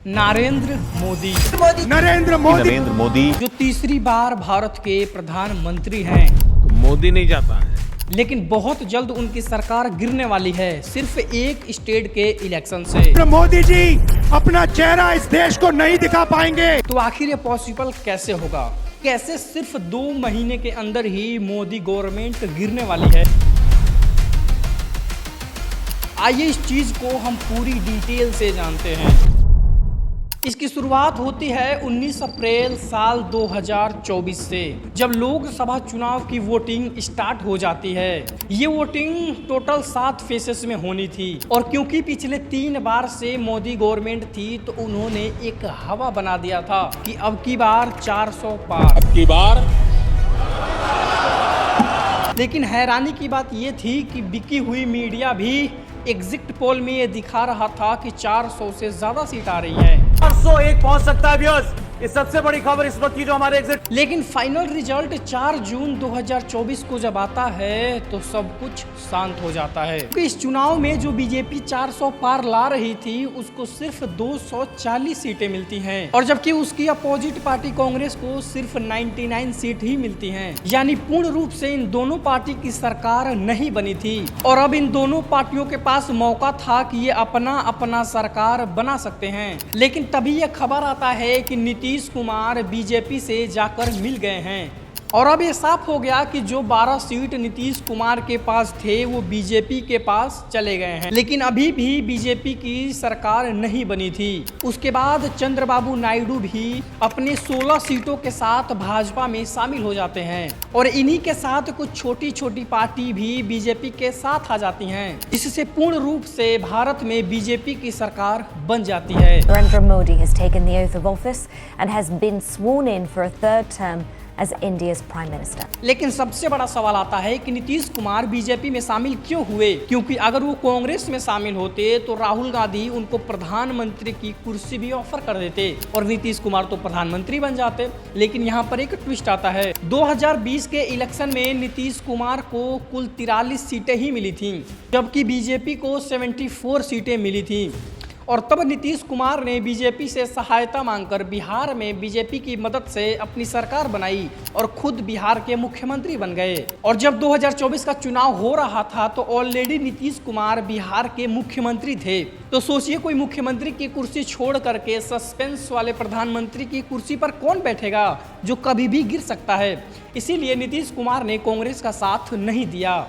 नरेंद्र मोदी नरेंद्र मोदी जो तीसरी बार भारत के प्रधानमंत्री हैं, तो मोदी नहीं जाता है। लेकिन बहुत जल्द उनकी सरकार गिरने वाली है सिर्फ एक स्टेट के इलेक्शन से। मोदी जी अपना चेहरा इस देश को नहीं दिखा पाएंगे। तो आखिर ये पॉसिबल कैसे होगा? कैसे सिर्फ 2 महीने के अंदर ही मोदी गवर्नमेंट गिरने वाली है? आइए इस चीज को हम पूरी डिटेल से जानते हैं। इसकी शुरुआत होती है 19 अप्रैल साल 2024 से, जब लोकसभा चुनाव की वोटिंग स्टार्ट हो जाती है। ये वोटिंग टोटल 7 फेसेस में होनी थी, और क्योंकि पिछले 3 बार से मोदी गवर्नमेंट थी तो उन्होंने एक हवा बना दिया था कि अब की बार 400 पार। अब की बार लेकिन हैरानी की बात ये थी कि बिकी हुई मीडिया भी एग्जिट पोल में ये दिखा रहा था कि 400 से ज्यादा सीट आ रही है। 401 पहुंच सकता है व्यूअर्स। ये सबसे बड़ी खबर इस वक्त की जो हमारे एग्जिट। लेकिन फाइनल रिजल्ट 4 जून 2024 को जब आता है तो सब कुछ शांत हो जाता है, क्योंकि इस चुनाव में जो बीजेपी 400 पार ला रही थी उसको सिर्फ 240 सीटें मिलती हैं, और जबकि उसकी अपोजिट पार्टी कांग्रेस को सिर्फ 99 सीट ही मिलती हैं। यानी पूर्ण रूप से इन दोनों पार्टी की सरकार नहीं बनी थी, और अब इन दोनों पार्टियों के पास मौका था कि ये अपना अपना सरकार बना सकते हैं। लेकिन तभी यह खबर आता है कि नीतीश कुमार बीजेपी से जाकर मिल गए हैं, और अब ये साफ हो गया कि जो 12 सीट नीतीश कुमार के पास थे वो बीजेपी के पास चले गए हैं। लेकिन अभी भी बीजेपी की सरकार नहीं बनी थी। उसके बाद चंद्रबाबू नायडू भी अपने 16 सीटों के साथ भाजपा में शामिल हो जाते हैं, और इन्हीं के साथ कुछ छोटी छोटी पार्टी भी बीजेपी के साथ आ जाती हैं, जिससे पूर्ण रूप से भारत में बीजेपी की सरकार बन जाती है। Narendra Modi has taken the oath of office and has been sworn in for a 3rd term as India's Prime Minister. लेकिन सबसे बड़ा सवाल आता है कि नीतीश कुमार बीजेपी में शामिल क्यों हुए? क्योंकि अगर वो कांग्रेस में शामिल होते तो राहुल गांधी उनको प्रधानमंत्री की कुर्सी भी ऑफर कर देते और नीतीश कुमार तो प्रधानमंत्री बन जाते। लेकिन यहाँ पर एक ट्विस्ट आता है। 2020 के इलेक्शन में नीतीश कुमार को कुल 43 सीटें ही मिली थी, जबकि बीजेपी को 74 सीटें मिली थी, और तब नीतीश कुमार ने बीजेपी से सहायता मांगकर बिहार में बीजेपी की मदद से अपनी सरकार बनाई और खुद बिहार के मुख्यमंत्री बन गए। और जब 2024 का चुनाव हो रहा था तो ऑलरेडी नीतीश कुमार बिहार के मुख्यमंत्री थे। तो सोचिए, कोई मुख्यमंत्री की कुर्सी छोड़ करके सस्पेंस वाले प्रधानमंत्री की कुर्सी पर कौन बैठेगा जो कभी भी गिर सकता है। इसीलिए नीतीश कुमार ने कांग्रेस का साथ नहीं दिया।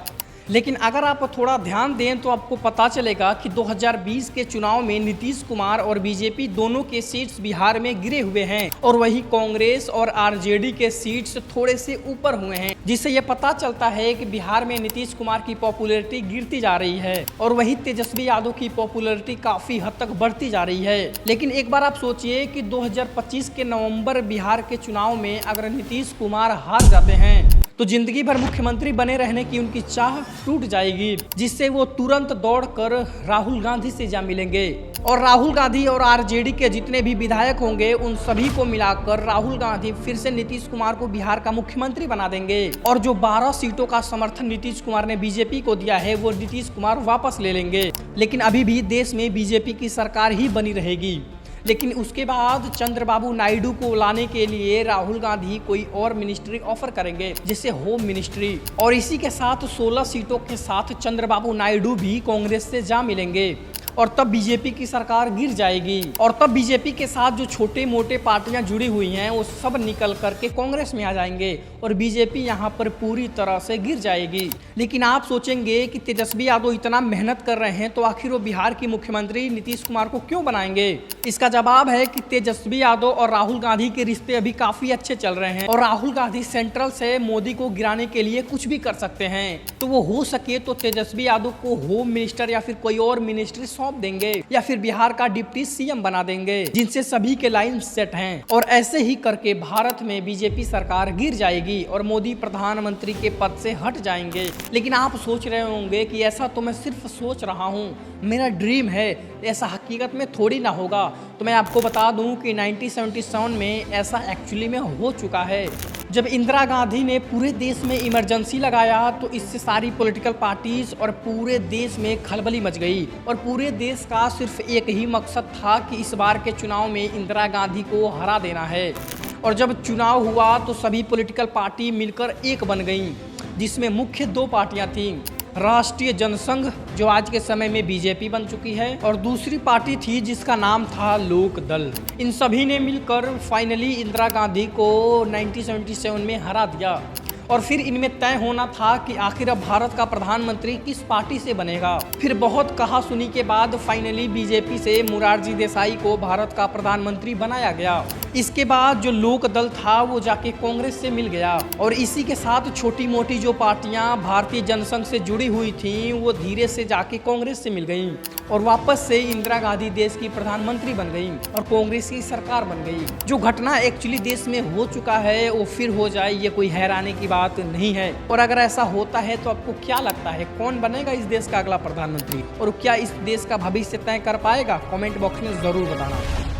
लेकिन अगर आप थोड़ा ध्यान दें तो आपको पता चलेगा कि 2020 के चुनाव में नीतीश कुमार और बीजेपी दोनों के सीट्स बिहार में गिरे हुए हैं, और वही कांग्रेस और आरजेडी के सीट्स थोड़े से ऊपर हुए हैं, जिससे यह पता चलता है कि बिहार में नीतीश कुमार की पॉपुलैरिटी गिरती जा रही है, और वही तेजस्वी यादव की पॉपुलैरिटी काफी हद तक बढ़ती जा रही है। लेकिन एक बार आप सोचिए कि 2025 के नवंबर बिहार के चुनाव में अगर नीतीश कुमार हार जाते हैं तो जिंदगी भर मुख्यमंत्री बने रहने की उनकी चाह टूट जाएगी, जिससे वो तुरंत दौड़कर राहुल गांधी से जा मिलेंगे, और राहुल गांधी और आरजेडी के जितने भी विधायक होंगे उन सभी को मिलाकर राहुल गांधी फिर से नीतीश कुमार को बिहार का मुख्यमंत्री बना देंगे, और जो 12 सीटों का समर्थन नीतीश कुमार ने बीजेपी को दिया है वो नीतीश कुमार वापस ले लेंगे। लेकिन अभी भी देश में बीजेपी की सरकार ही बनी रहेगी। लेकिन उसके बाद चंद्रबाबू नायडू को लाने के लिए राहुल गांधी कोई और मिनिस्ट्री ऑफर करेंगे, जैसे होम मिनिस्ट्री, और इसी के साथ 16 सीटों के साथ चंद्रबाबू नायडू भी कांग्रेस से जा मिलेंगे, और तब बीजेपी की सरकार गिर जाएगी। और तब बीजेपी के साथ जो छोटे मोटे पार्टियां जुड़ी हुई हैं वो सब निकल करके कांग्रेस में आ जाएंगे, और बीजेपी यहां पर पूरी तरह से गिर जाएगी। लेकिन आप सोचेंगे कि तेजस्वी यादव इतना मेहनत कर रहे हैं तो आखिर वो बिहार की मुख्यमंत्री नीतीश कुमार को क्यों बनाएंगे? इसका जवाब है कि तेजस्वी यादव और राहुल गांधी के रिश्ते अभी काफी अच्छे चल रहे हैं, और राहुल गांधी सेंट्रल से मोदी को गिराने के लिए कुछ भी कर सकते हैं। तो वो हो सके तो तेजस्वी यादव को होम मिनिस्टर या फिर कोई और मिनिस्ट्री सौंप देंगे, या फिर बिहार का डिप्टी सीएम बना देंगे, जिनसे सभी के लाइन सेट हैं। और ऐसे ही करके भारत में बीजेपी सरकार गिर जाएगी और मोदी प्रधानमंत्री के पद से हट जाएंगे। लेकिन आप सोच रहे होंगे कि ऐसा तो मैं सिर्फ सोच रहा हूँ, मेरा ड्रीम है, ऐसा हकीकत में थोड़ी ना होगा। तो मैं आपको बता दूं कि 1977 में ऐसा एक्चुअली में हो चुका है। जब इंदिरा गांधी ने पूरे देश में इमरजेंसी लगाया तो इससे सारी पॉलिटिकल पार्टीज और पूरे देश में खलबली मच गई और पूरे देश का सिर्फ एक ही मकसद था कि इस बार के चुनाव में इंदिरा गांधी को हरा देना है। और जब चुनाव हुआ तो सभी पॉलिटिकल पार्टी मिलकर एक बन गईं, जिसमें मुख्य दो पार्टियां थीं, राष्ट्रीय जनसंघ जो आज के समय में बीजेपी बन चुकी है और दूसरी पार्टी थी जिसका नाम था लोक दल। इन सभी ने मिलकर फाइनली इंदिरा गांधी को 1977 में हरा दिया और फिर इनमें तय होना था कि आखिर अब भारत का प्रधानमंत्री किस पार्टी से बनेगा। फिर बहुत कहा सुनी के बाद फाइनली बीजेपी से मोरारजी देसाई को भारत का प्रधानमंत्री बनाया गया। इसके बाद जो लोक दल था वो जाके कांग्रेस से मिल गया और इसी के साथ छोटी मोटी जो पार्टियां भारतीय जनसंघ से जुड़ी हुई थीं वो धीरे से जाके कांग्रेस से मिल गईं और वापस से इंदिरा गांधी देश की प्रधानमंत्री बन गई और कांग्रेस की सरकार बन गई। जो घटना एक्चुअली देश में हो चुका है वो फिर हो जाए ये कोई हैरानी की बात नहीं है। और अगर ऐसा होता है तो आपको क्या लगता है कौन बनेगा इस देश का अगला प्रधानमंत्री और क्या इस देश का भविष्य तय कर पाएगा? कमेंट बॉक्स में जरूर बताना।